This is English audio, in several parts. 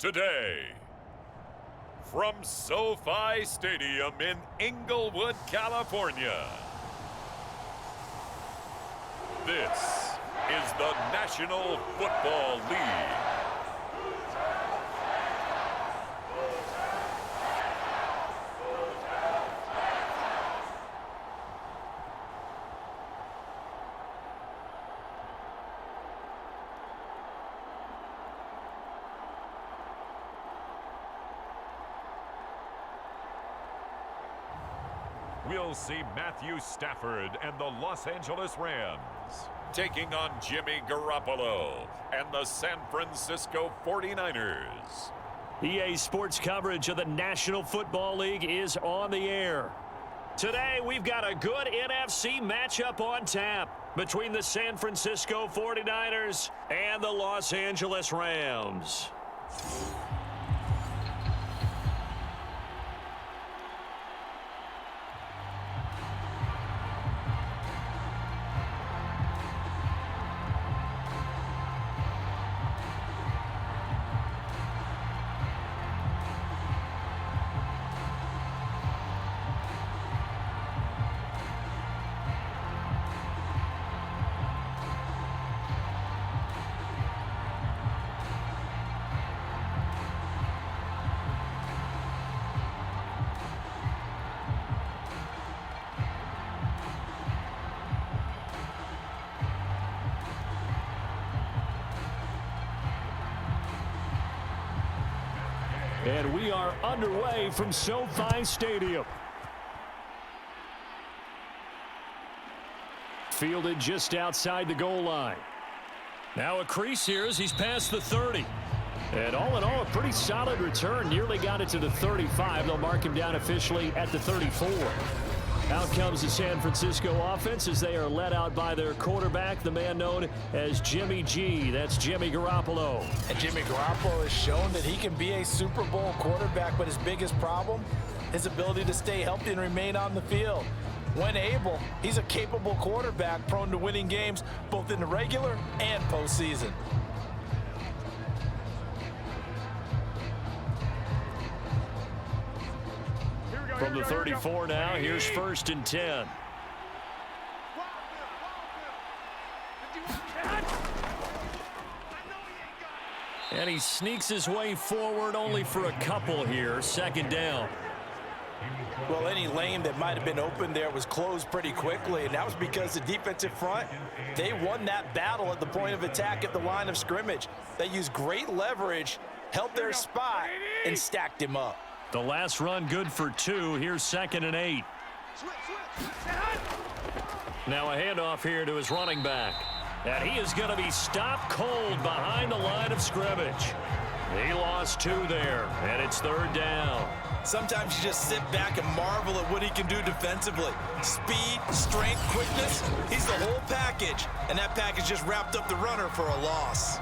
today. From SoFi Stadium in Inglewood, California, this is the National Football League. We'll see Matthew Stafford and the Los Angeles Rams taking on Jimmy Garoppolo and the San Francisco 49ers. EA Sports coverage of the National Football League is on the air. Today, we've got a good NFC matchup on tap between the San Francisco 49ers and the Los Angeles Rams. And we are underway from SoFi Stadium. Fielded just outside the goal line. Now a crease here as he's past the 30. And all in all, a pretty solid return. Nearly got it to the 35. They'll mark him down officially at the 34. Out comes the San Francisco offense as they are led out by their quarterback, the man known as Jimmy G. That's Jimmy Garoppolo. And Jimmy Garoppolo has shown that he can be a Super Bowl quarterback, but his biggest problem, his ability to stay healthy and remain on the field. When able, he's a capable quarterback prone to winning games both in the regular and postseason. From the 34 now, here's 1st and 10. And he sneaks his way forward only for a couple here. 2nd down. Well, any lane that might have been open there was closed pretty quickly, and that was because the defensive front, they won that battle at the point of attack at the line of scrimmage. They used great leverage, held their spot, and stacked him up. The last run good for 2. Here's 2nd and 8. Now a handoff here to his running back. And he is going to be stopped cold behind the line of scrimmage. He lost 2 there, and it's 3rd down. Sometimes you just sit back and marvel at what he can do defensively. Speed, strength, quickness, he's the whole package. And that package just wrapped up the runner for a loss.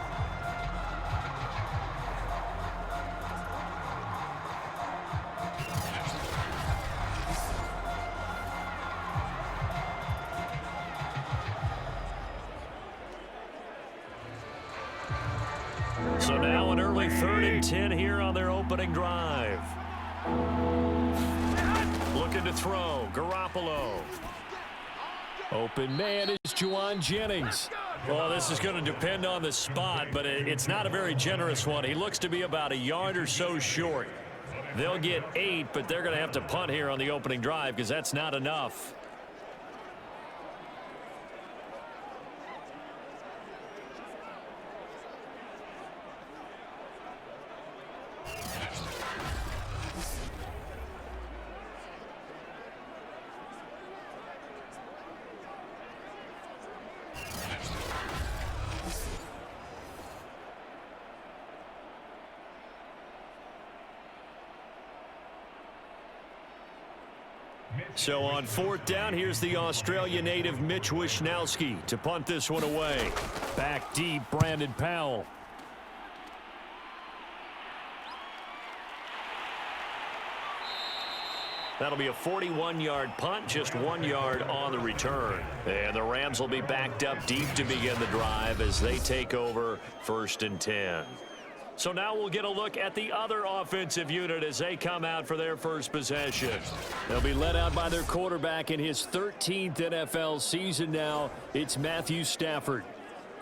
So now an early 3rd and 10 here on their opening drive. Looking to throw, Garoppolo. Open man is Juwan Jennings. Well, this is going to depend on the spot, but it's not a very generous one. He looks to be about a yard or so short. They'll get 8, but they're going to have to punt here on the opening drive because that's not enough. So on 4th down, here's the Australia native Mitch Wishnowsky to punt this one away. Back deep, Brandon Powell. That'll be a 41-yard punt, just 1 yard on the return. And the Rams will be backed up deep to begin the drive as they take over 1st and 10. So now we'll get a look at the other offensive unit as they come out for their first possession. They'll be led out by their quarterback in his 13th NFL season now. It's Matthew Stafford.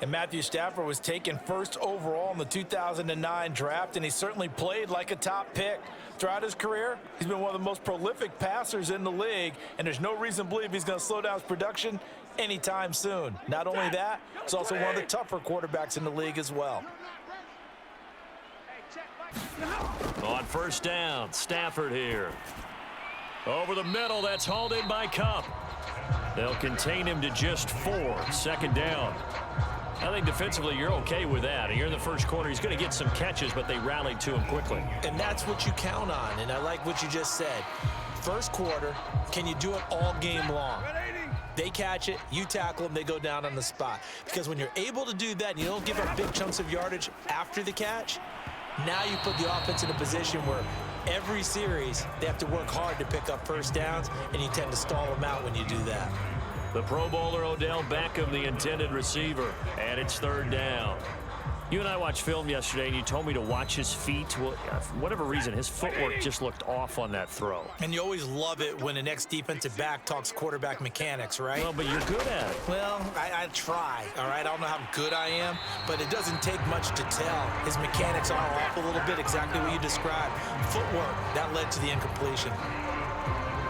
And Matthew Stafford was taken first overall in the 2009 draft, and he certainly played like a top pick. Throughout his career, he's been one of the most prolific passers in the league, and there's no reason to believe he's going to slow down his production anytime soon. Not only that, he's also one of the tougher quarterbacks in the league as well. On first down, Stafford here. Over the middle, that's hauled in by Cup. They'll contain him to just 4. Second down. I think defensively you're okay with that. You're in the first quarter. He's going to get some catches, but they rallied to him quickly. And that's what you count on, and I like what you just said. First quarter, can you do it all game long? They catch it, you tackle them, they go down on the spot. Because when you're able to do that and you don't give up big chunks of yardage after the catch, now you put the offense in a position where every series they have to work hard to pick up first downs, and you tend to stall them out when you do that. The Pro Bowler Odell Beckham, the intended receiver, and it's third down. You and I watched film yesterday, and you told me to watch his feet. Well, for whatever reason, his footwork just looked off on that throw. And you always love it when an ex-defensive back talks quarterback mechanics, right? Well, but you're good at it. Well, I try, all right? I don't know how good I am, but it doesn't take much to tell. His mechanics are off a little bit, exactly what you described. Footwork, that led to the incompletion.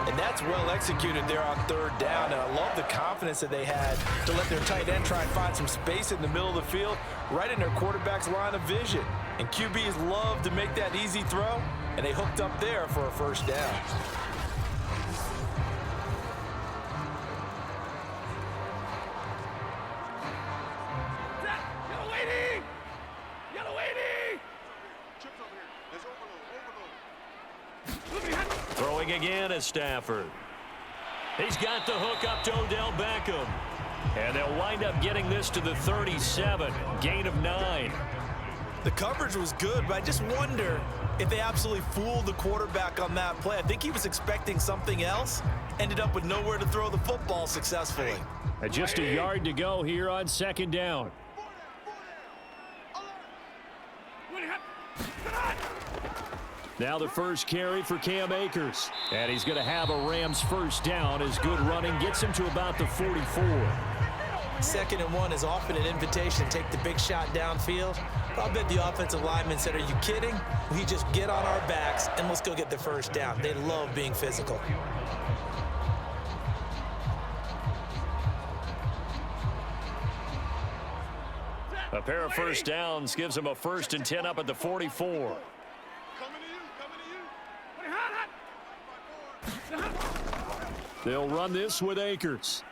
And that's well executed there on third down. And I love the confidence that they had to let their tight end try and find some space in the middle of the field, right in their quarterback's line of vision. And QBs love to make that easy throw, and they hooked up there for a first down. Throwing again is Stafford. He's got the hook up to Odell Beckham. And they'll wind up getting this to the 37. Gain of 9. The coverage was good, but I just wonder if they absolutely fooled the quarterback on that play. I think he was expecting something else. Ended up with nowhere to throw the football successfully. And just a yard to go here on second down. Now the first carry for Cam Akers. And he's going to have a Rams first down as good running gets him to about the 44. 2nd and 1 is often an invitation to take the big shot downfield. But I'll bet the offensive lineman said, are you kidding? We just get on our backs and let's go get the first down. They love being physical. A pair of first downs gives him a 1st and 10 up at the 44. They'll run this with Akers.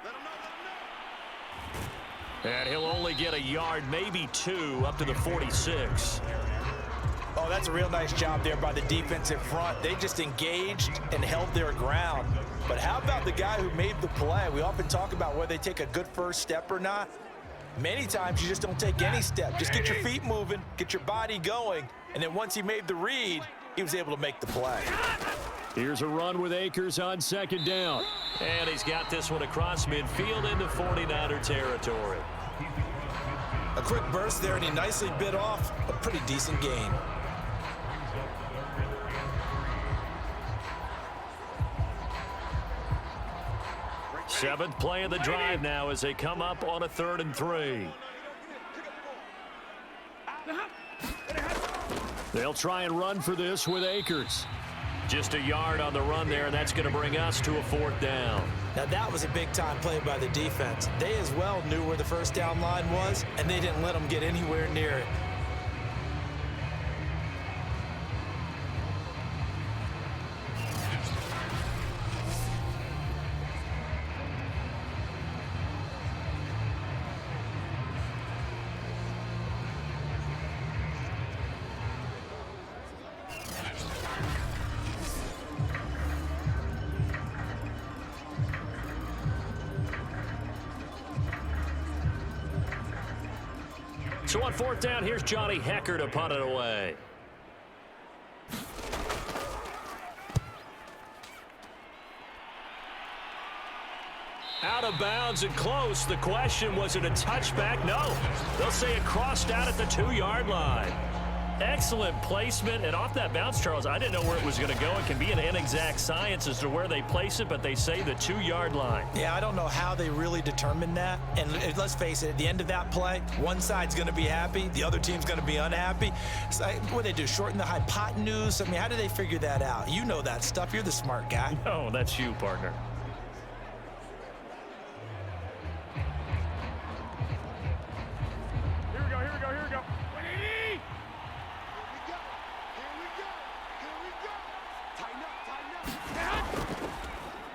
And he'll only get a yard, maybe 2, up to the 46. Oh, that's a real nice job there by the defensive front. They just engaged and held their ground. But how about the guy who made the play? We often talk about whether they take a good first step or not. Many times you just don't take any step. Just get your feet moving, get your body going, and then once he made the read, he was able to make the play. Here's a run with Akers on second down. And he's got this one across midfield into 49er territory. A quick burst there, and he nicely bit off a pretty decent gain. Seventh play of the drive now as they come up on a 3rd and 3. They'll try and run for this with Akers. Just a yard on the run there, and that's going to bring us to a 4th down. Now that was a big-time play by the defense. They as well knew where the first down line was, and they didn't let them get anywhere near it. So on 4th down, here's Johnny Hecker to punt it away. Out of bounds and close. The question, was it a touchback? No. They'll say it crossed out at the 2-yard line. Excellent placement, and off that bounce, Charles, I didn't know where it was going to go. It can be an inexact science as to where they place it, but they say the 2-yard line. Yeah, I don't know how they really determine that. And let's face it, at the end of that play, one side's going to be happy, the other team's going to be unhappy. So what do they do, shorten the hypotenuse? I mean, how do they figure that out? You know that stuff. You're the smart guy. No, that's you, partner.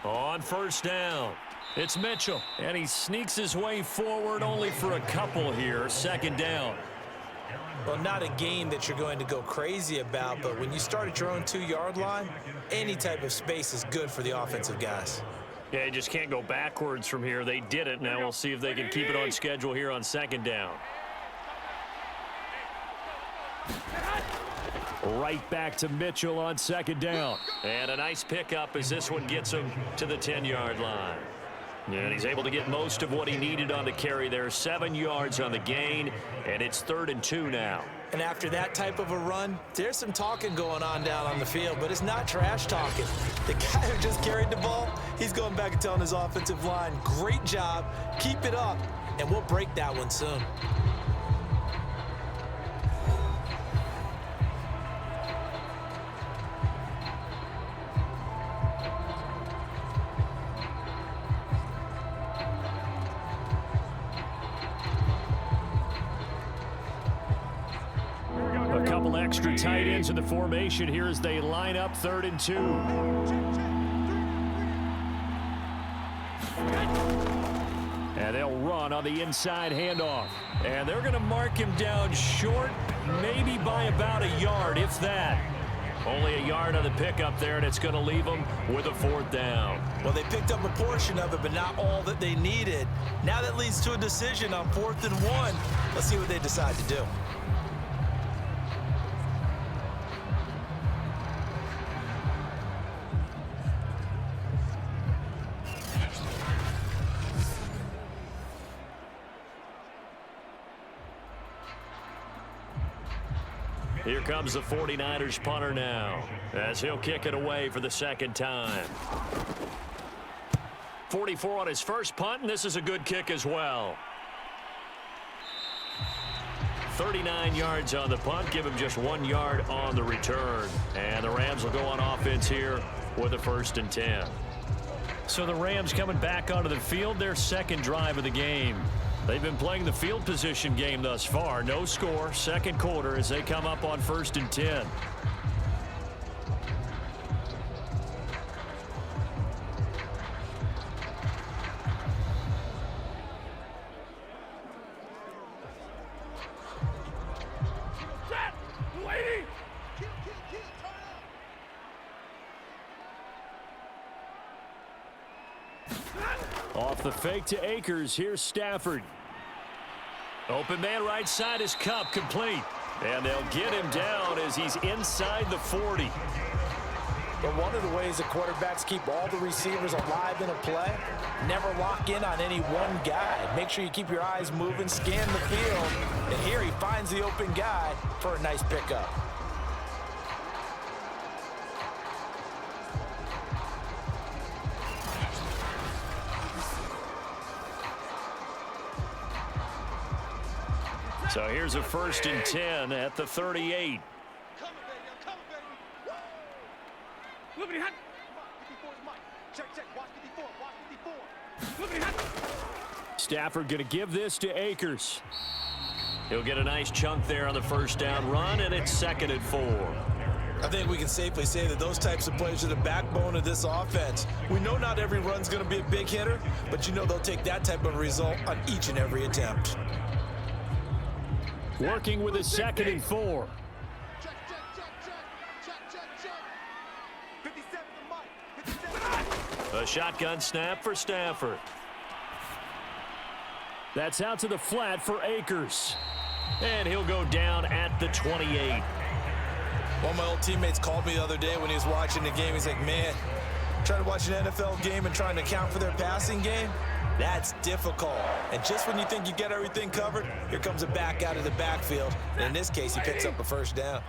On first down, it's Mitchell, and he sneaks his way forward only for a couple here. Second down. Well, not a game that you're going to go crazy about, but when you start at your own 2-yard line, any type of space is good for the offensive guys. Yeah, you just can't go backwards from here. They did it. Now we'll see if they can keep it on schedule here on second down. Right back to Mitchell on second down. And a nice pickup as this one gets him to the 10-yard line. And he's able to get most of what he needed on the carry there. 7 yards on the gain, and it's 3rd and 2 now. And after that type of a run, there's some talking going on down on the field, but it's not trash talking. The guy who just carried the ball, he's going back and telling his offensive line, great job, keep it up, and we'll break that one soon. Extra tight ends in the formation here as they line up 3rd and 2. And they'll run on the inside handoff. And they're going to mark him down short, maybe by about a yard, if that. Only a yard on the pickup there, and it's going to leave them with a 4th down. Well, they picked up a portion of it, but not all that they needed. Now that leads to a decision on 4th and 1. Let's see what they decide to do. Here comes the 49ers punter now, as he'll kick it away for the 2nd time. 44 on his first punt, and this is a good kick as well. 39 yards on the punt, give him just 1 yard on the return. And the Rams will go on offense here with a 1st and 10. So the Rams coming back onto the field, their 2nd drive of the game. They've been playing the field position game thus far. No score, 2nd quarter as they come up on 1st and 10. Off the fake to Akers. Here's Stafford. Open man right side is Cup, complete. And they'll get him down as he's inside the 40. But one of the ways the quarterbacks keep all the receivers alive in a play, never lock in on any one guy. Make sure you keep your eyes moving, scan the field. And here he finds the open guy for a nice pickup. So here's a 1st and 10 at the 38. Stafford going to give this to Akers. He'll get a nice chunk there on the 1st down run, and it's 2nd and 4. I think we can safely say that those types of plays are the backbone of this offense. We know not every run's going to be a big hitter, but you know they'll take that type of result on each and every attempt. Working with a 2nd and 4. A shotgun snap for Stafford. That's out to the flat for Akers. And he'll go down at the 28. One of my old teammates called me the other day when he was watching the game. He's like, man, trying to watch an NFL game and trying to account for their passing game, That's difficult. And just when you think you get everything covered, here comes a back out of the backfield. And in this case, he picks up a first down.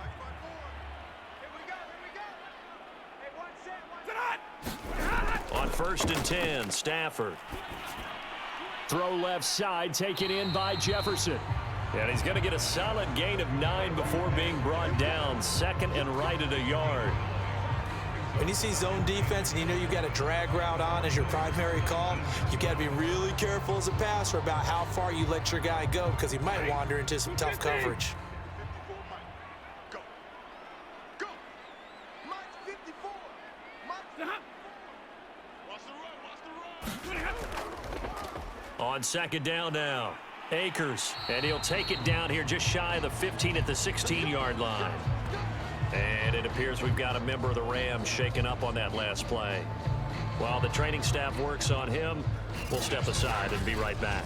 On 1st and 10, Stafford. Throw left side, taken in by Jefferson. And he's going to get a solid gain of 9 before being brought down. Second and right at a yard. When you see zone defense and you know you've got a drag route on as your primary call, you've got to be really careful as a passer about how far you let your guy go because he might wander into some tough coverage. On 2nd down now, Akers, and he'll take it down here just shy of the 15 at the 16-yard line. And it appears we've got a member of the Rams shaken up on that last play. While the training staff works on him, we'll step aside and be right back.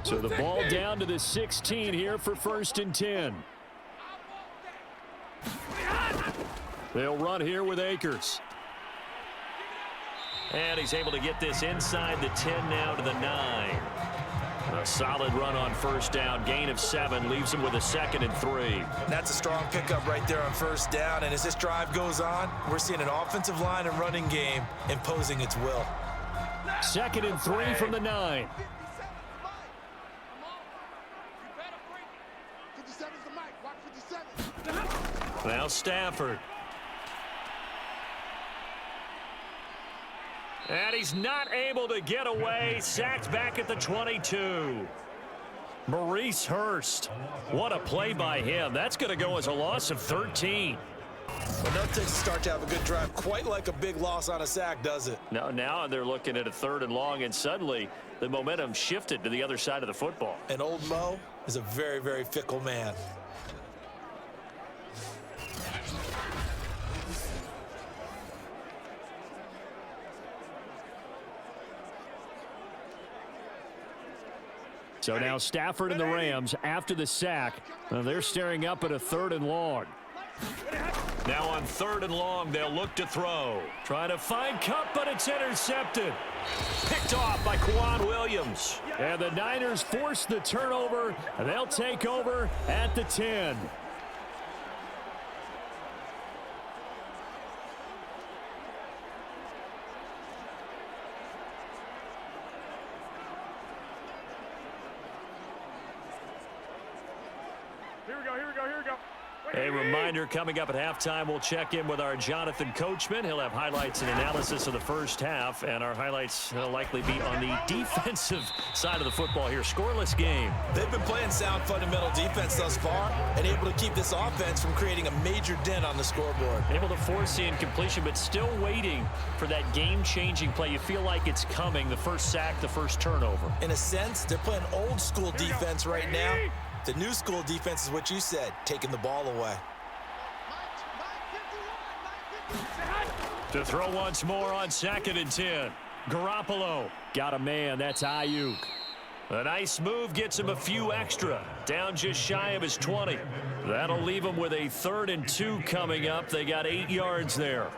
So the ball down to the 16 here for 1st and 10. They'll run here with Akers. And he's able to get this inside the 10 now to the 9. A solid run on 1st down. Gain of 7 leaves him with a 2nd and 3. That's a strong pickup right there on 1st down. And as this drive goes on, we're seeing an offensive line and running game imposing its will. 2nd and 3 from the 9. Now Stafford. And he's not able to get away. Sacked back at the 22. Maurice Hurst. What a play by him. That's going to go as a loss of 13. Well, no takes to start to have a good drive. Quite like a big loss on a sack, does it? No, now they're looking at a 3rd and long, and suddenly the momentum shifted to the other side of the football. And old Mo is a very, very fickle man. So now Stafford and the Rams, after the sack, they're staring up at a 3rd and long. Now on 3rd and long, they'll look to throw. Trying to find Cup, but it's intercepted. Picked off by Quan Williams. And the Niners force the turnover. They'll take over at the 10. A reminder, coming up at halftime, we'll check in with our Jonathan Coachman. He'll have highlights and analysis of the first half, and our highlights will likely be on the defensive side of the football here. Scoreless game. They've been playing sound fundamental defense thus far and able to keep this offense from creating a major dent on the scoreboard. Able to force the incompletion, but still waiting for that game-changing play. You feel like it's coming, the first sack, the first turnover. In a sense, they're playing old-school defense right now. The new school defense is what you said, taking the ball away. To throw once more on 2nd and 10. Garoppolo got a man. That's Ayuk. A nice move gets him a few extra. Down just shy of his 20. That'll leave him with a 3rd and 2 coming up. They got 8 yards there.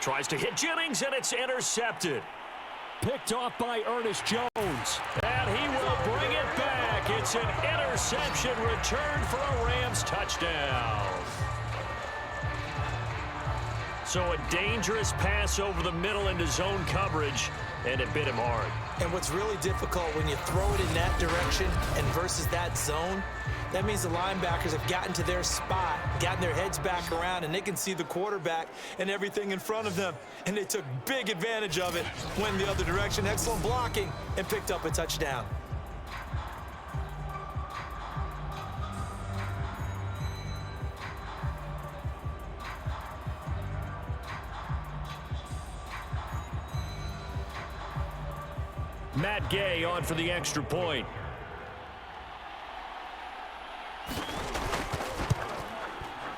Tries to hit Jennings, and it's intercepted. Picked off by Ernest Jones. And he will bring it back. It's an interception return for a Rams touchdown. So a dangerous pass over the middle into zone coverage. and it bit him hard. And what's really difficult when you throw it in that direction and versus that zone, that means the linebackers have gotten to their spot, gotten their heads back around, and they can see the quarterback and everything in front of them. And they took big advantage of it, went the other direction, excellent blocking, and picked up a touchdown. Matt Gay on for the extra point.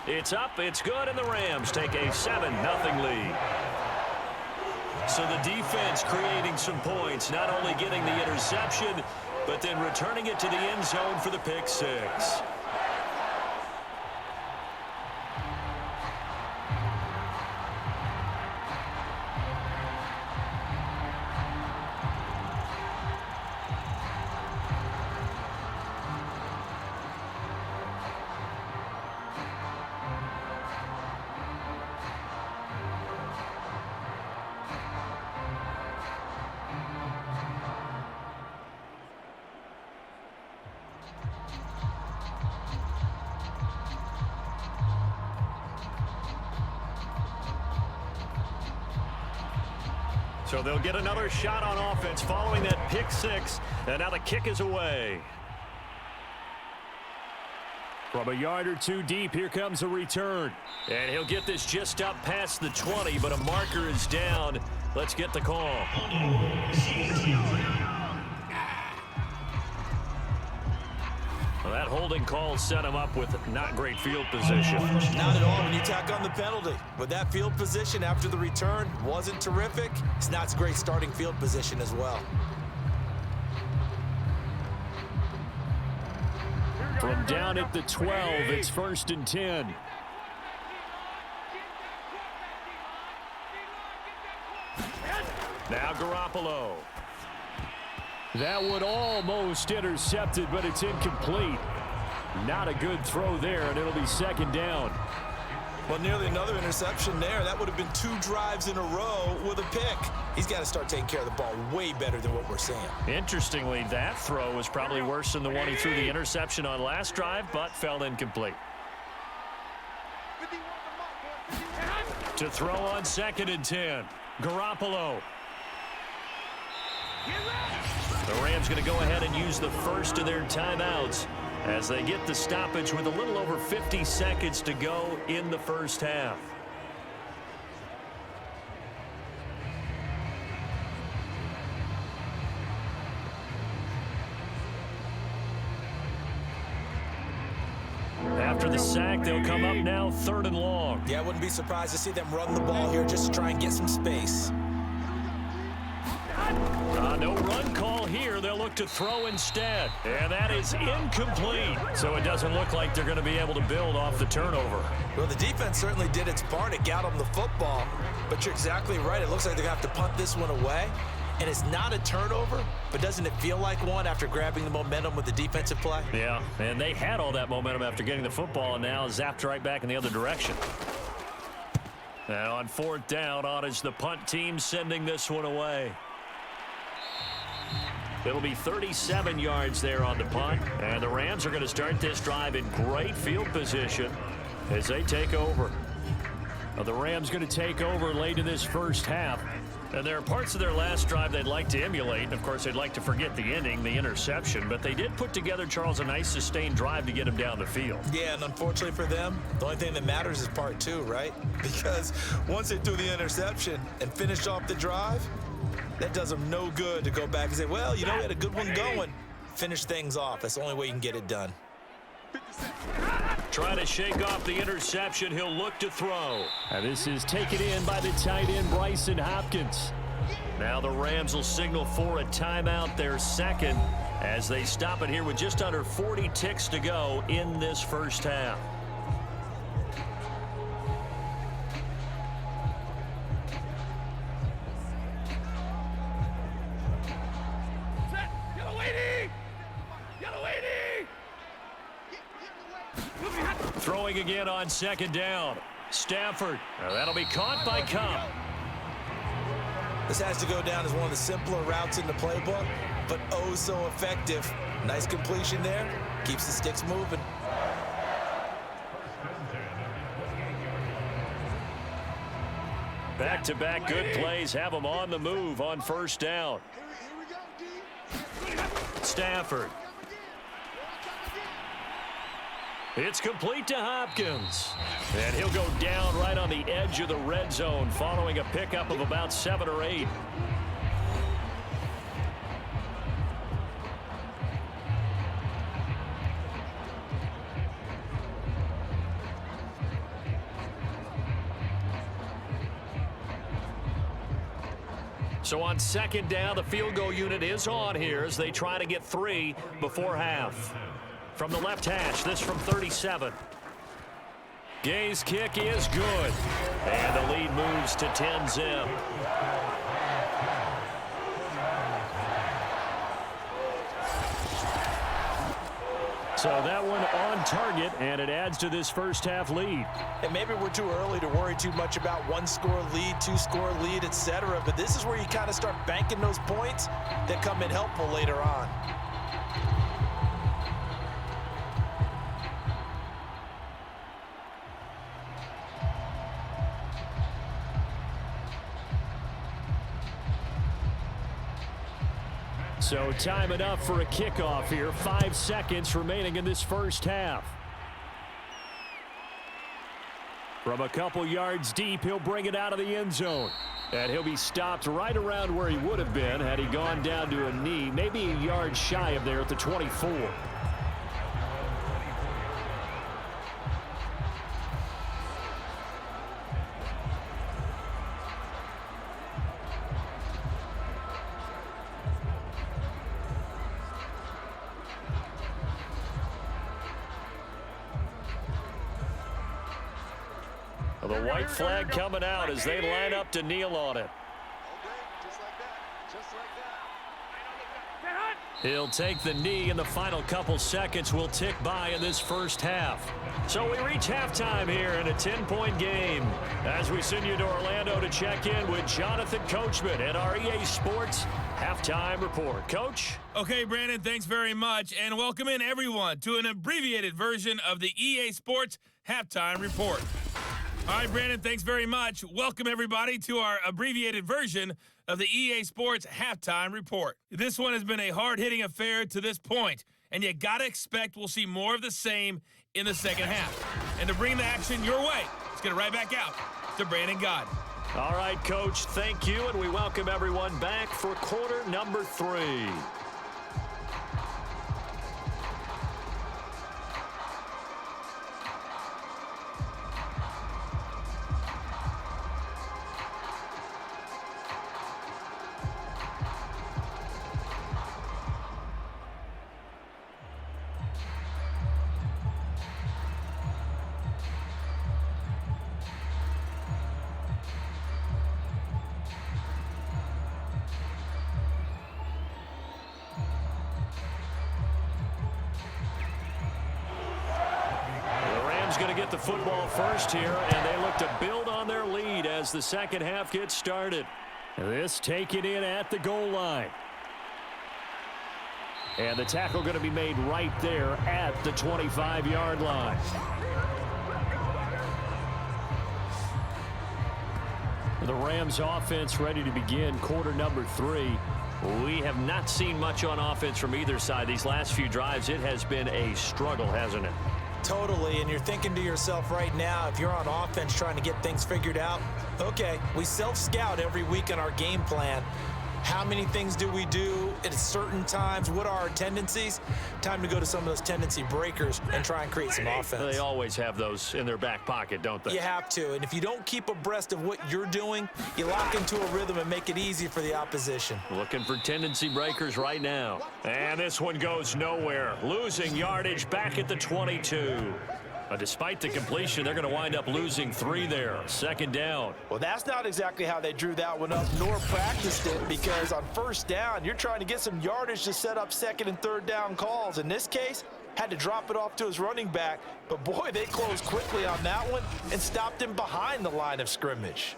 It's up, it's good, and the Rams take a 7-0 lead. So the defense creating some points, not only getting the interception, but then returning it to the end zone for the pick six. So they'll get another shot on offense following that pick six, and now the kick is away. From a yard or two deep, here comes a return. And he'll get this just up past the 20, but a marker is down. Let's get the call. Well, that holding call set him up with not great field position. Not at all when you tack on the penalty. But that field position after the return wasn't terrific. It's not a great starting field position as well. From down at the 12, it's 1st and 10. Now Garoppolo. That one almost intercepted, but it's incomplete. Not a good throw there, and it'll be 2nd down. Well, nearly another interception there. That would have been 2 drives in a row with a pick. He's got to start taking care of the ball way better than what we're seeing. Interestingly, that throw was probably worse than the one he threw the interception on last drive, but fell incomplete. To throw on 2nd and 10. Garoppolo. The Rams going to go ahead and use the first of their timeouts as they get the stoppage with a little over 50 seconds to go in the first half. After the sack, they'll come up now 3rd and long. Yeah, I wouldn't be surprised to see them run the ball here just to try and get some space. No run call here. They'll look to throw instead. And that is incomplete. So it doesn't look like they're going to be able to build off the turnover. Well, the defense certainly did its part. It got them the football. But you're exactly right. It looks like they're going to have to punt this one away. And it's not a turnover, but doesn't it feel like one after grabbing the momentum with the defensive play? Yeah, and they had all that momentum after getting the football and now zapped right back in the other direction. Now on 4th down, on is the punt team sending this one away. It'll be 37 yards there on the punt, and the Rams are going to start this drive in great field position as they take over. Now, the Rams going to take over late in this first half, and there are parts of their last drive they'd like to emulate. Of course, they'd like to forget the ending, the interception, but they did put together, Charles, a nice sustained drive to get him down the field. Yeah, and unfortunately for them, the only thing that matters is part 2, right? Because once they threw the interception and finished off the drive, that does them no good to go back and say, well, you know, we had a good one going. Finish things off. That's the only way you can get it done. Trying to shake off the interception. He'll look to throw. And this is taken in by the tight end, Bryson Hopkins. Now the Rams will signal for a timeout, their 2nd, as they stop it here with just under 40 ticks to go in this first half. Throwing again on 2nd down. Stafford. Now that'll be caught by Cup. This has to go down as one of the simpler routes in the playbook, but oh so effective. Nice completion there. Keeps the sticks moving. Back-to-back good plays have them on the move on first down. Stafford. It's complete to Hopkins. And he'll go down right on the edge of the red zone following a pickup of about 7 or 8. So on second down, the field goal unit is on here as they try to get 3 before half. From the left hash, this from 37. Gay's kick is good. And the lead moves to 10-zip. So that one on target, and it adds to this first half lead. And maybe we're too early to worry too much about 1-score lead, 2-score lead, etc. But this is where you kind of start banking those points that come in helpful later on. So time enough for a kickoff here. 5 seconds remaining in this first half. From a couple yards deep, he'll bring it out of the end zone. And he'll be stopped right around where he would have been had he gone down to a knee, maybe a yard shy of there at the 24. The white flag coming out as they line up to kneel on it. He'll take the knee, and the final couple seconds will tick by in this first half. So we reach halftime here in a 10-point game as we send you to Orlando to check in with Jonathan Coachman at our EA Sports Halftime Report. Coach? Okay, Brandon, thanks very much, and welcome in everyone to an abbreviated version of the EA Sports Halftime Report. All right, Brandon, thanks very much. Welcome, everybody, to our abbreviated version of the EA Sports Halftime Report. This one has been a hard-hitting affair to this point, and you got to expect we'll see more of the same in the second half. And to bring the action your way, let's get it right back out to Brandon God. All right, Coach, thank you, and we welcome everyone back for quarter number 3. Going to get the football first here, and they look to build on their lead as the second half gets started. This taken in at the goal line. And the tackle going to be made right there at the 25-yard line. The Rams offense ready to begin quarter number 3. We have not seen much on offense from either side. These last few drives, it has been a struggle, hasn't it? Totally, and you're thinking to yourself right now, if you're on offense trying to get things figured out, okay, we self-scout every week in our game plan. How many things do we do at certain times? What are our tendencies? Time to go to some of those tendency breakers and try and create some offense. They always have those in their back pocket, don't they? You have to, and if you don't keep abreast of what you're doing, you lock into a rhythm and make it easy for the opposition. Looking for tendency breakers right now. And this one goes nowhere. Losing yardage back at the 22. Despite the completion, they're going to wind up losing 3 there. Second down. Well, that's not exactly how they drew that one up nor practiced it, because on first down, you're trying to get some yardage to set up second and third down calls. In this case, had to drop it off to his running back. But, boy, they closed quickly on that one and stopped him behind the line of scrimmage.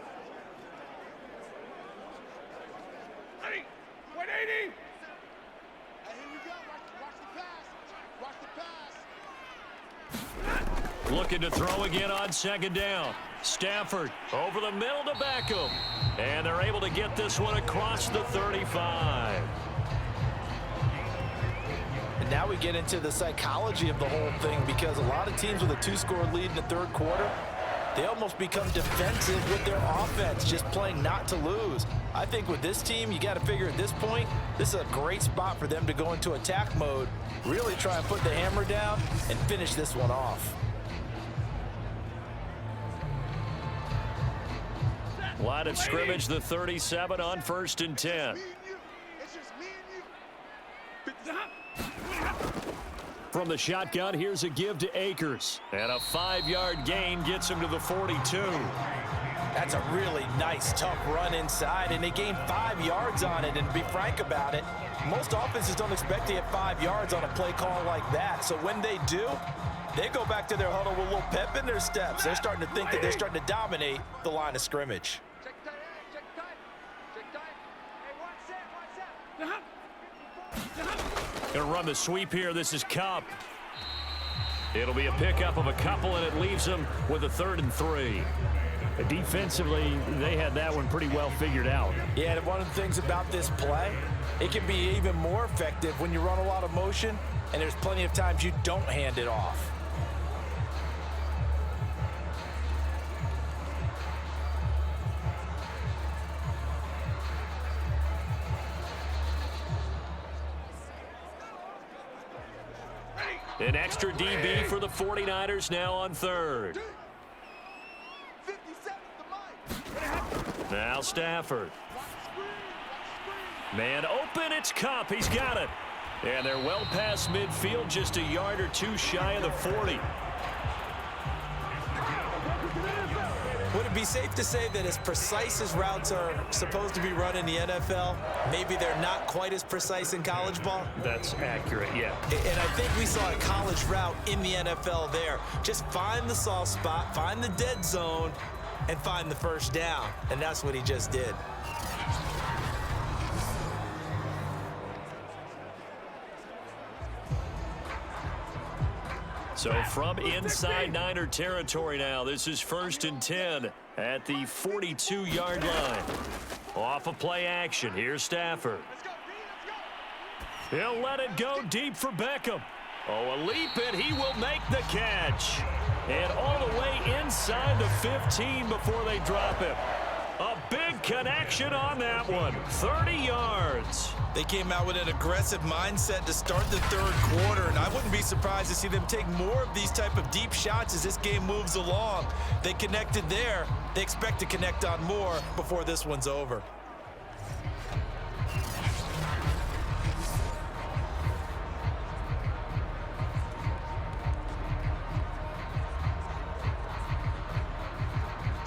Looking to throw again on second down. Stafford over the middle to Beckham. And they're able to get this one across the 35. And now we get into the psychology of the whole thing, because a lot of teams with a 2-score lead in the third quarter, they almost become defensive with their offense, just playing not to lose. I think with this team, you got to figure at this point, this is a great spot for them to go into attack mode, really try and put the hammer down and finish this one off. Line of scrimmage, the 37 on 1st and 10. From the shotgun, here's a give to Akers. And a 5-yard gain gets him to the 42. That's a really nice, tough run inside, and they gained 5 yards on it. And to be frank about it, most offenses don't expect to get 5 yards on a play call like that. So when they do, they go back to their huddle with a little pep in their steps. They're starting to think that they're starting to dominate the line of scrimmage. Going to run the sweep here. This is Cup. It'll be a pickup of a couple, and it leaves them with a 3rd and 3. Defensively, they had that one pretty well figured out. Yeah, and one of the things about this play, it can be even more effective when you run a lot of motion, and there's plenty of times you don't hand it off. An extra DB for the 49ers now on 3rd. Now Stafford. Man open, it's Cup. He's got it. And they're well past midfield, just a yard or two shy of the 40. Would it be safe to say that as precise as routes are supposed to be run in the NFL, maybe they're not quite as precise in college ball? That's accurate, yeah. And I think we saw a college route in the NFL there. Just find the soft spot, find the dead zone, and find the first down. And that's what he just did. So from inside Niner territory now, this is 1st and 10 at the 42-yard line. Off of play action, here's Stafford. He'll let it go deep for Beckham. Oh, a leap, and he will make the catch. And all the way inside the 15 before they drop him. A big connection on that one, 30 yards. They came out with an aggressive mindset to start the third quarter, and I wouldn't be surprised to see them take more of these type of deep shots as this game moves along. They connected there. They expect to connect on more before this one's over.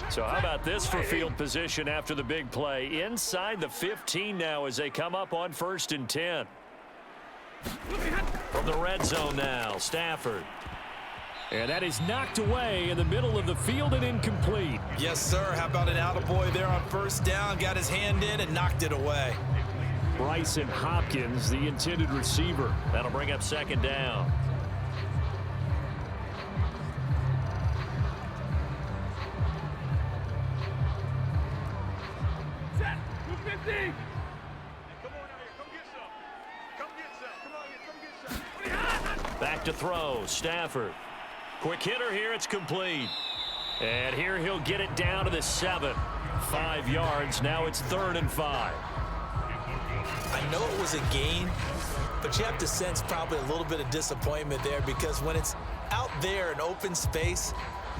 So how about this for field position after the big play? Inside the 15 now as they come up on 1st and 10. From the red zone now, Stafford. And that is knocked away in the middle of the field and incomplete. Yes, sir. How about an attaboy there on first down? Got his hand in and knocked it away. Bryson Hopkins, the intended receiver. That'll bring up 2nd down. Back to throw, Stafford. Quick hitter here, it's complete. And here he'll get it down to the 7. 5 yards, now it's 3rd and 5. I know it was a gain, but you have to sense probably a little bit of disappointment there, because when it's out there in open space,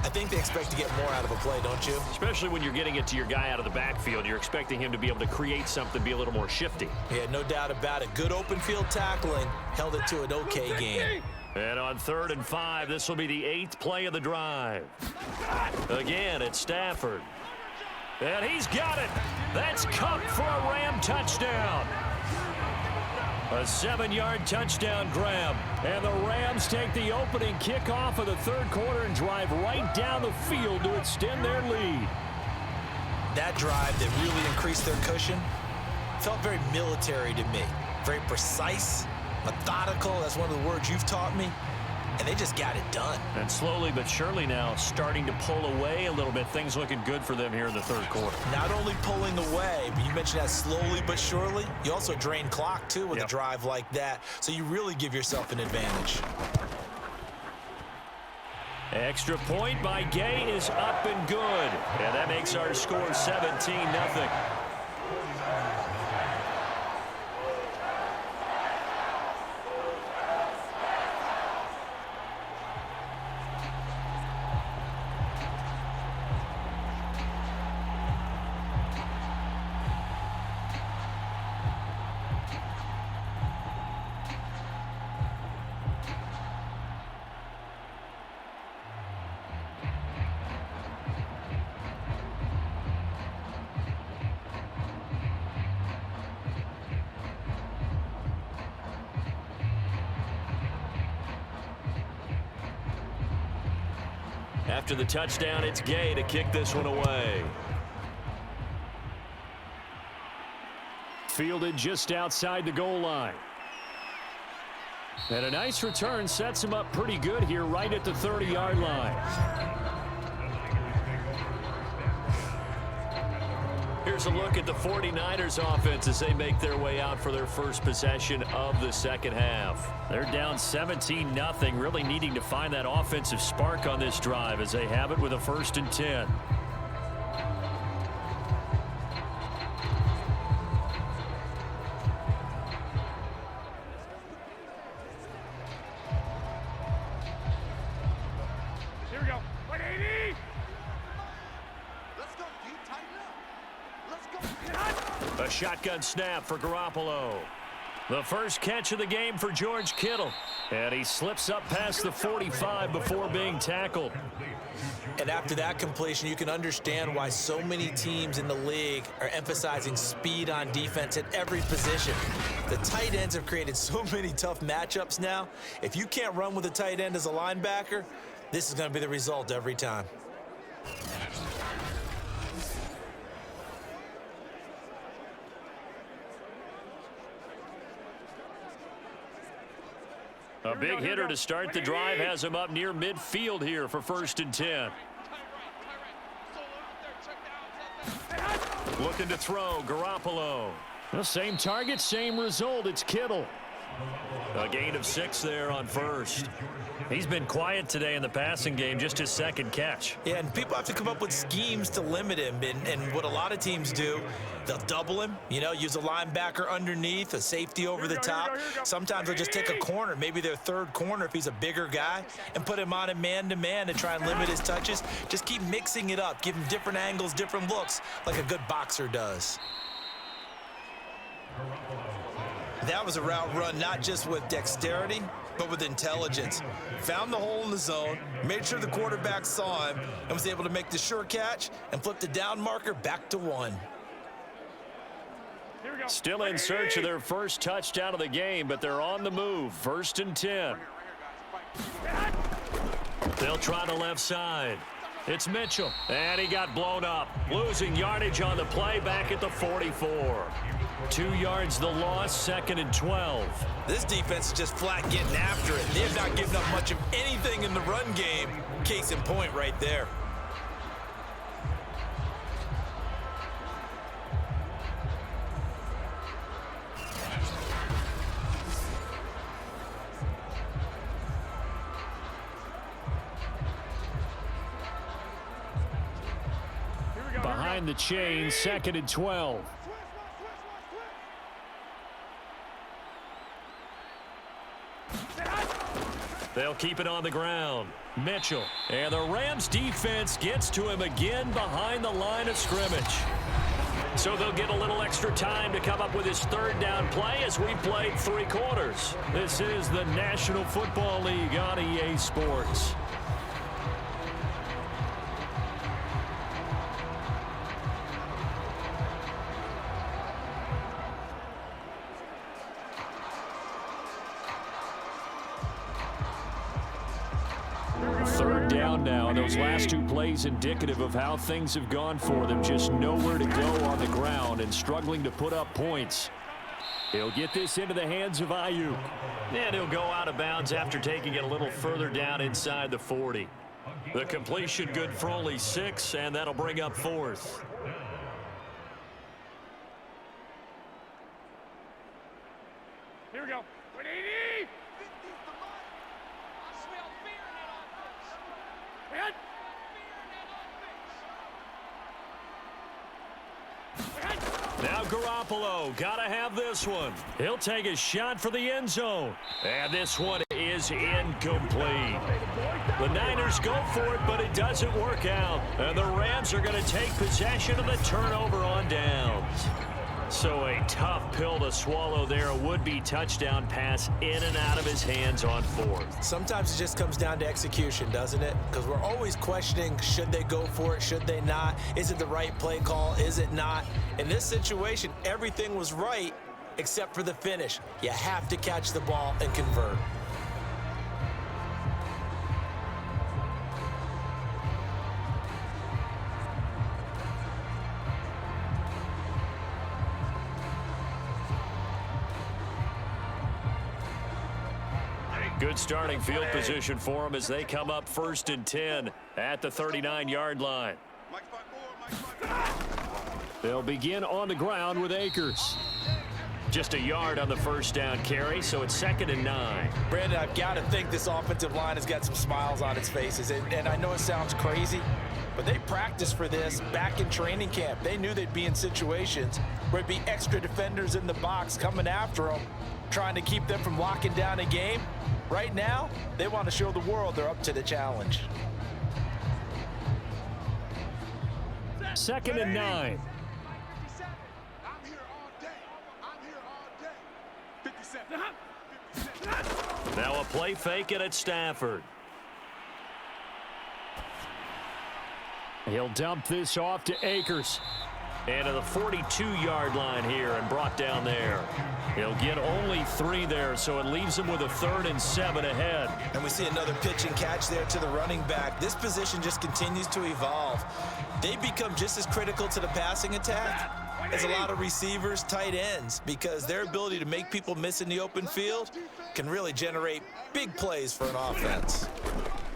I think they expect to get more out of a play, don't you? Especially when you're getting it to your guy out of the backfield. You're expecting him to be able to create something, be a little more shifty. Yeah, no doubt about it. Good open field tackling held it to an okay game. And on 3rd and 5, this will be the 8th play of the drive. Again, it's Stafford. And he's got it. That's Cup for a Ram touchdown. A 7-yard touchdown grab. And the Rams take the opening kickoff of the third quarter and drive right down the field to extend their lead. That drive that really increased their cushion felt very military to me. Very precise, methodical. That's one of the words you've taught me. and they just got it done. And slowly but surely now starting to pull away a little bit. Things looking good for them here in the third quarter. Not only pulling away, but you mentioned that slowly but surely. You also drain clock, too, with a drive like that. So you really give yourself an advantage. Extra point by Gay is up and good. And that makes our score 17-0. After the touchdown, it's Gay to kick this one away. Fielded just outside the goal line. And a nice return sets him up pretty good here right at the 30-yard line. Here's a look at the 49ers offense as they make their way out for their first possession of the second half. They're down 17-0, really needing to find that offensive spark on this drive as they have it with a 1st and 10. Here we go. 180. Let's go. Deep, tighten up. Let's go. A shotgun snap for Garoppolo. The first catch of the game for George Kittle. And he slips up past the 45 before being tackled. And after that completion, you can understand why so many teams in the league are emphasizing speed on defense at every position. The tight ends have created so many tough matchups now. If you can't run with a tight end as a linebacker, this is going to be the result every time. A big hitter to start the drive has him up near midfield here for 1st and 10. Looking to throw, Garoppolo. The same target, same result. It's Kittle. A gain of 6 there on first. He's been quiet today in the passing game, just his second catch. Yeah, and people have to come up with schemes to limit him. And what a lot of teams do, they'll double him, use a linebacker underneath, a safety over the top. Sometimes they'll just take a corner, maybe their third corner if he's a bigger guy, and put him on a man-to-man to try and limit his touches. Just keep mixing it up, give him different angles, different looks, like a good boxer does. That was a route run not just with dexterity, but with intelligence. Found the hole in the zone, made sure the quarterback saw him, and was able to make the sure catch and flip the down marker back to 1. Still in search of their first touchdown of the game, but they're on the move. 1st and 10. They'll try the left side. It's Mitchell, and he got blown up. Losing yardage on the play back at the 44. 2 yards the loss, 2nd and 12. This defense is just flat getting after it. They have not given up much of anything in the run game. Case in point right there. Behind the chain, 2nd and 12. They'll keep it on the ground. Mitchell. And the Rams defense gets to him again behind the line of scrimmage. So they'll get a little extra time to come up with his 3rd down play as we played 3 quarters. This is the National Football League on EA Sports. Now, and those last 2 plays indicative of how things have gone for them. Just nowhere to go on the ground and struggling to put up points. He'll get this into the hands of Ayuk. And he'll go out of bounds after taking it a little further down inside the 40. The completion good for only 6, and that'll bring up 4th. Here we go. 180. Now Garoppolo, gotta have this one. He'll take a shot for the end zone. And this one is incomplete. The Niners go for it, but it doesn't work out. And the Rams are going to take possession of the turnover on downs. So a tough pill to swallow there. A would-be touchdown pass in and out of his hands on 4th. Sometimes it just comes down to execution, doesn't it? Because we're always questioning, should they go for it, should they not? Is it the right play call, is it not? In this situation, everything was right except for the finish. You have to catch the ball and convert. Good starting field position for them as they come up 1st and 10 at the 39-yard line. They'll begin on the ground with Akers. Just a yard on the first down carry, so it's 2nd and 9. Brandon, I've got to think this offensive line has got some smiles on its faces. And I know it sounds crazy, but they practiced for this back in training camp. They knew they'd be in situations where there'd be extra defenders in the box coming after them, trying to keep them from locking down a game. Right now, they want to show the world they're up to the challenge. 2nd and 9. I'm here all day. I'm here all day. 57. Now a play fake it at Stafford. He'll dump this off to Akers. And to the 42-yard line here and brought down there. He'll get only 3 there, so it leaves him with a 3rd and 7 ahead. And we see another pitch and catch there to the running back. This position just continues to evolve. They become just as critical to the passing attack as a lot of receivers, tight ends, because their ability to make people miss in the open field can really generate big plays for an offense.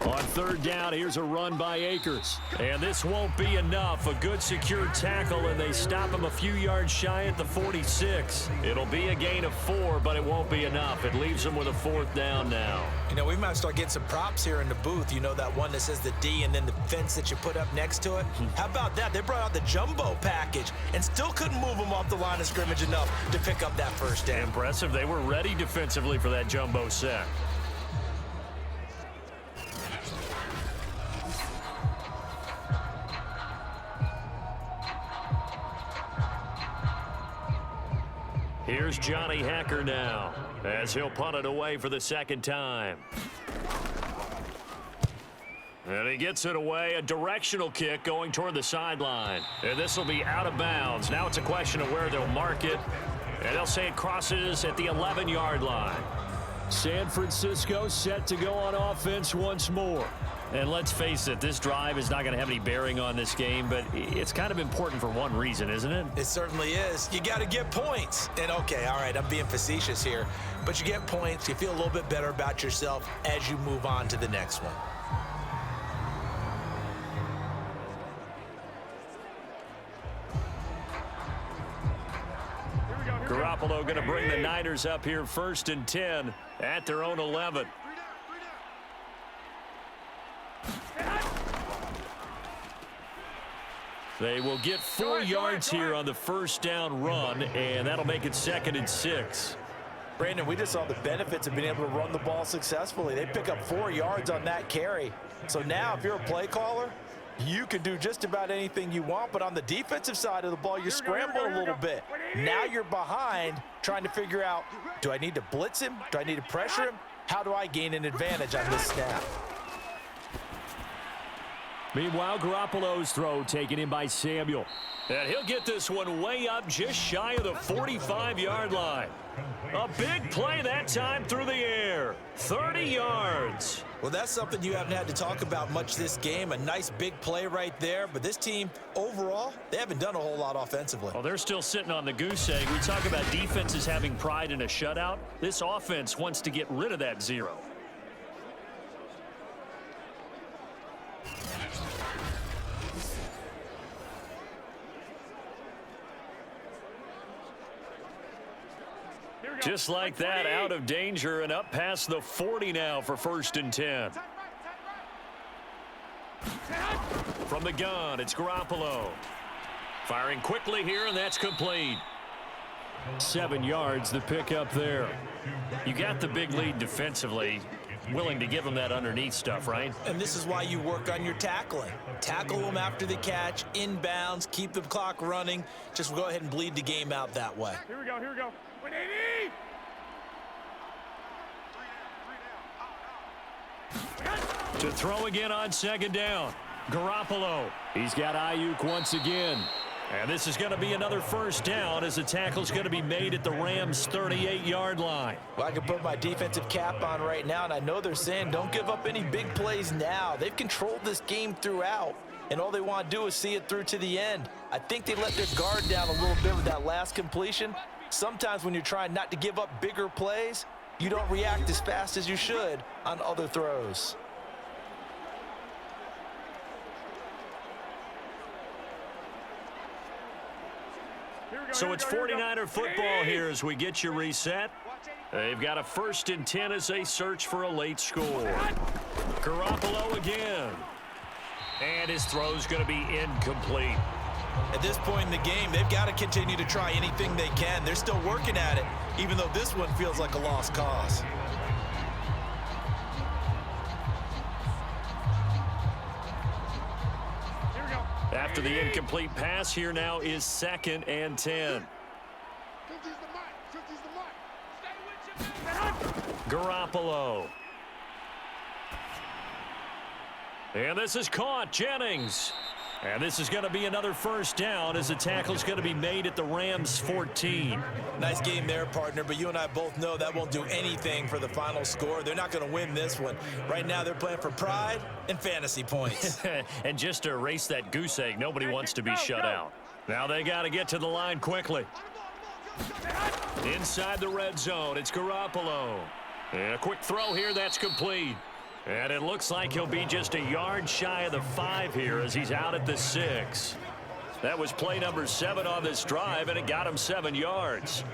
On 3rd down, here's a run by Akers. And this won't be enough. A good secured tackle, and they stop him a few yards shy at the 46. It'll be a gain of 4, but it won't be enough. It leaves them with a 4th down now. You know, we might start getting some props here in the booth. You know, that one that says the D and then the fence that you put up next to it? How about that? They brought out the jumbo package and still couldn't move them off the line of scrimmage enough to pick up that first down. Impressive. They were ready defensively for that jumbo sack. Here's Johnny Hacker now as he'll punt it away for the 2nd time. And he gets it away, a directional kick going toward the sideline. And this will be out of bounds. Now it's a question of where they'll mark it. And they'll say it crosses at the 11-yard line. San Francisco set to go on offense once more. And let's face it, this drive is not going to have any bearing on this game, but it's kind of important for one reason, isn't it? It certainly is. You got to get points. And okay, all right, I'm being facetious here, but you get points, you feel a little bit better about yourself as you move on to the next one. Garoppolo going to bring the Niners up here 1st and 10 at their own 11. They will get 4 yards here on the first down run, and that'll make it 2nd and 6. Brandon, we just saw the benefits of being able to run the ball successfully. They pick up 4 yards on that carry. So now if you're a play caller, you can do just about anything you want, but on the defensive side of the ball, you scramble a little bit. Now you're behind trying to figure out, do I need to blitz him? Do I need to pressure him? How do I gain an advantage on this snap? Meanwhile, Garoppolo's throw taken in by Samuel. And he'll get this one way up just shy of the 45-yard line. A big play that time through the air. 30 yards. Well, that's something you haven't had to talk about much this game. A nice big play right there. But this team, overall, they haven't done a whole lot offensively. Well, they're still sitting on the goose egg. We talk about defenses having pride in a shutout. This offense wants to get rid of that 0. Just like that, out of danger and up past the 40 now for 1st and 10. From the gun, it's Garoppolo. Firing quickly here, and that's complete. 7 yards, the pickup there. You got the big lead defensively. Willing to give them that underneath stuff, right? And this is why you work on your tackling. Tackle them after the catch, inbounds, keep the clock running. Just go ahead and bleed the game out that way. Here we go, here we go. 180! To throw again on 2nd down. Garoppolo. He's got Ayuk once again. And this is going to be another 1st down as the tackle's going to be made at the Rams' 38-yard line. Well, I can put my defensive cap on right now, and I know they're saying don't give up any big plays now. They've controlled this game throughout, and all they want to do is see it through to the end. I think they let their guard down a little bit with that last completion. Sometimes when you're trying not to give up bigger plays, you don't react as fast as you should on other throws. So it's 49er football here as we get you reset. They've got a 1st and 10 as they search for a late score. Garoppolo again. And his throw's going to be incomplete. At this point in the game, they've got to continue to try anything they can. They're still working at it, even though this one feels like a lost cause. After the incomplete pass, here now is 2nd and 10. 50's the mark. 50's the mark. Garoppolo. And this is caught. Jennings. And this is going to be another 1st down as the tackle's going to be made at the Rams' 14. Nice game there, partner, but you and I both know that won't do anything for the final score. They're not going to win this one. Right now, they're playing for pride and fantasy points. And just to erase that goose egg, nobody wants to be shut out. Now they got to get to the line quickly. Inside the red zone, it's Garoppolo. And a quick throw here, that's complete. And it looks like he'll be just a yard shy of the 5 here as he's out at the 6. That was play number 7 on this drive, and it got him 7 yards.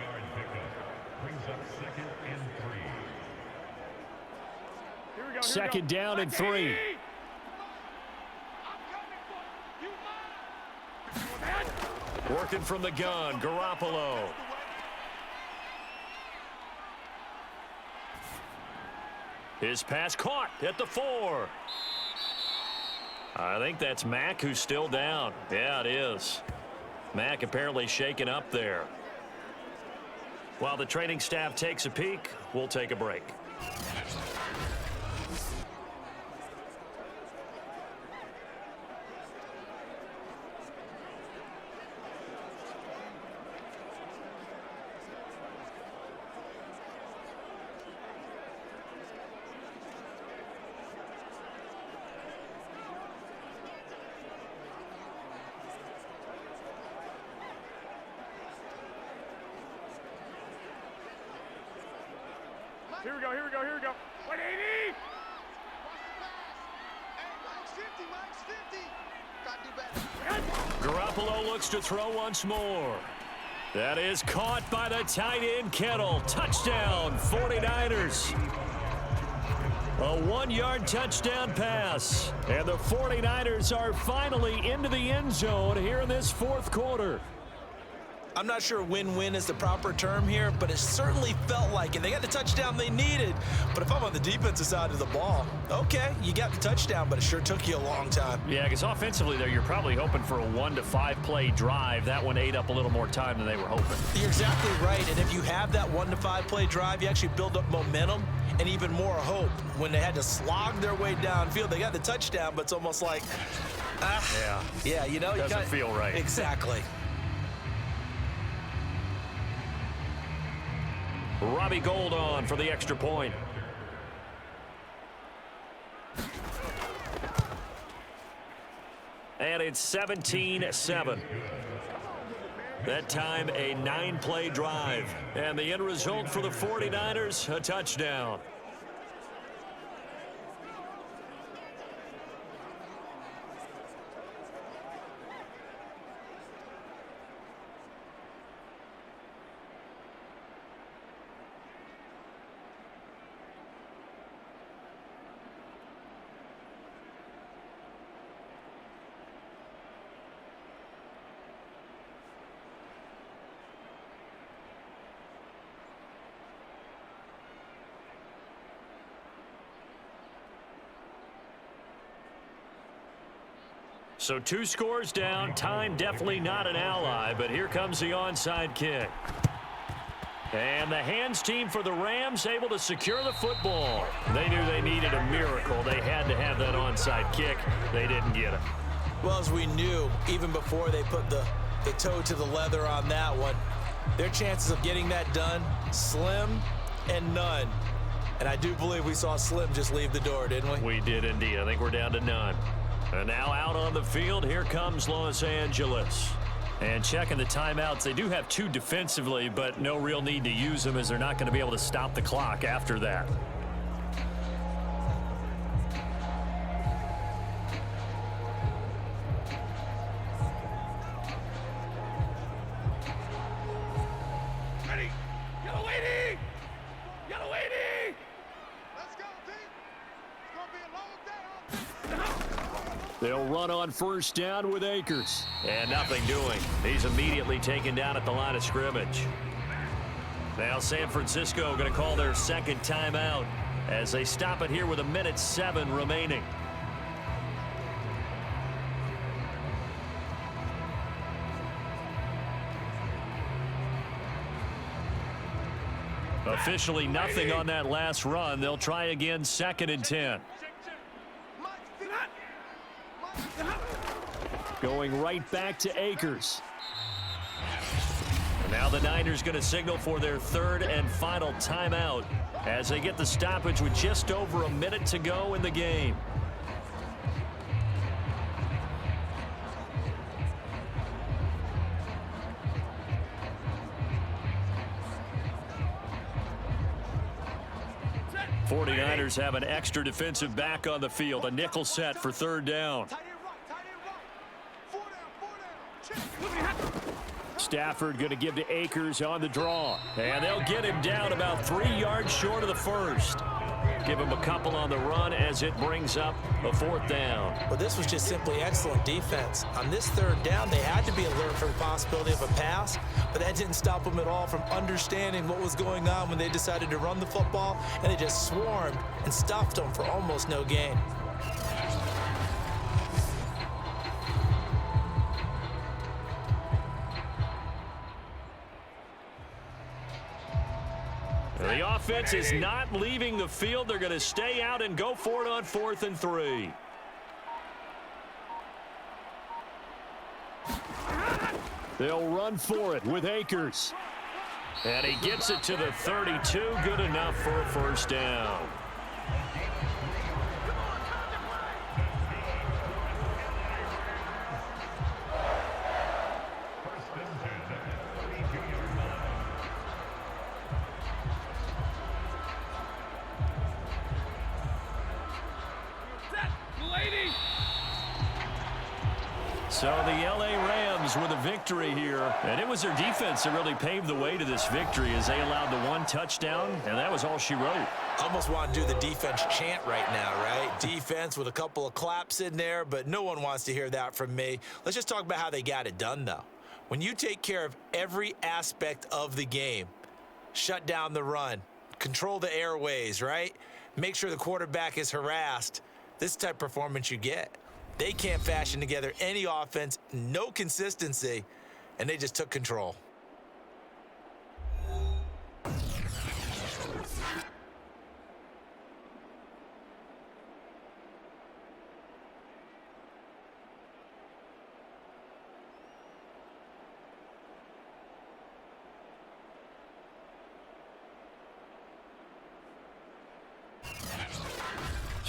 Second down and 3. Working from the gun, Garoppolo. His pass caught at the 4. I think that's Mack who's still down. Yeah, it is. Mack apparently shaken up there. While the training staff takes a peek, we'll take a break. Here we go, here we go, here we go. 180! Hey, Mike's 50, Mike's 50. Gotta do better. Garoppolo looks to throw once more. That is caught by the tight end, Kettle. Touchdown, 49ers. A 1-yard touchdown pass. And the 49ers are finally into the end zone here in this 4th quarter. I'm not sure win-win is the proper term here, but it certainly felt like it. They got the touchdown they needed, but if I'm on the defensive side of the ball, okay, you got the touchdown, but it sure took you a long time. Yeah, because offensively there, you're probably hoping for a 1 to 5 play drive. That one ate up a little more time than they were hoping. You're exactly right, and if you have that 1 to 5 play drive, you actually build up momentum and even more hope. When they had to slog their way downfield, they got the touchdown, but it's almost like, yeah, you know, doesn't feel right. Exactly. Robbie Gould on for the extra point. And it's 17-7. That time a 9-play drive. And the end result for the 49ers, a touchdown. So 2 scores down. Time definitely not an ally, but here comes the onside kick. And the hands team for the Rams able to secure the football. They knew they needed a miracle. They had to have that onside kick. They didn't get it. Well, as we knew, even before they put the toe to the leather on that one, their chances of getting that done, slim and none. And I do believe we saw Slim just leave the door, didn't we? We did indeed. I think we're down to none. And now out on the field, here comes Los Angeles. And checking the timeouts, they do have 2 defensively, but no real need to use them as they're not going to be able to stop the clock after that. Ready? Yellow 80! Yellow 80! Let's go, team! It's going to be a long day. They'll run on first down with Akers. And nothing doing. He's immediately taken down at the line of scrimmage. Now San Francisco going to call their second timeout as they stop it here with 1:07 remaining. Officially nothing on that last run. They'll try again 2nd and 10. Going right back to Akers. And now the Niners going to signal for their 3rd and final timeout as they get the stoppage with just over a minute to go in the game. '49ers have an extra defensive back on the field. A nickel set for 3rd down. Stafford going to give to Akers on the draw. And they'll get him down about 3 yards short of the first. Give him a couple on the run as it brings up a 4th down. Well, this was just simply excellent defense. On this 3rd down, they had to be alert for the possibility of a pass, but that didn't stop them at all from understanding what was going on when they decided to run the football, and they just swarmed and stuffed them for almost no gain. The offense is not leaving the field. They're going to stay out and go for it on 4th and 3. They'll run for it with Akers. And he gets it to the 32. Good enough for a 1st down. So the L.A. Rams with a victory here. And it was their defense that really paved the way to this victory as they allowed the 1 touchdown, and that was all she wrote. Almost want to do the defense chant right now, right? Defense with a couple of claps in there, but no one wants to hear that from me. Let's just talk about how they got it done, though. When you take care of every aspect of the game, shut down the run, control the airways, right? Make sure the quarterback is harassed. This type of performance you get. They can't fashion together any offense, no consistency, and they just took control.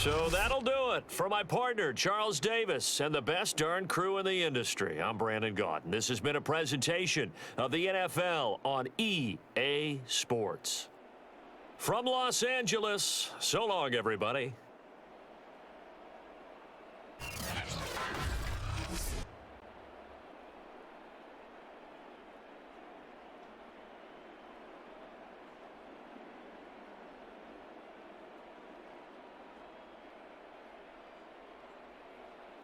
So that'll do it for my partner, Charles Davis, and the best darn crew in the industry. I'm Brandon Gaudin. This has been a presentation of the NFL on EA Sports. From Los Angeles, so long, everybody.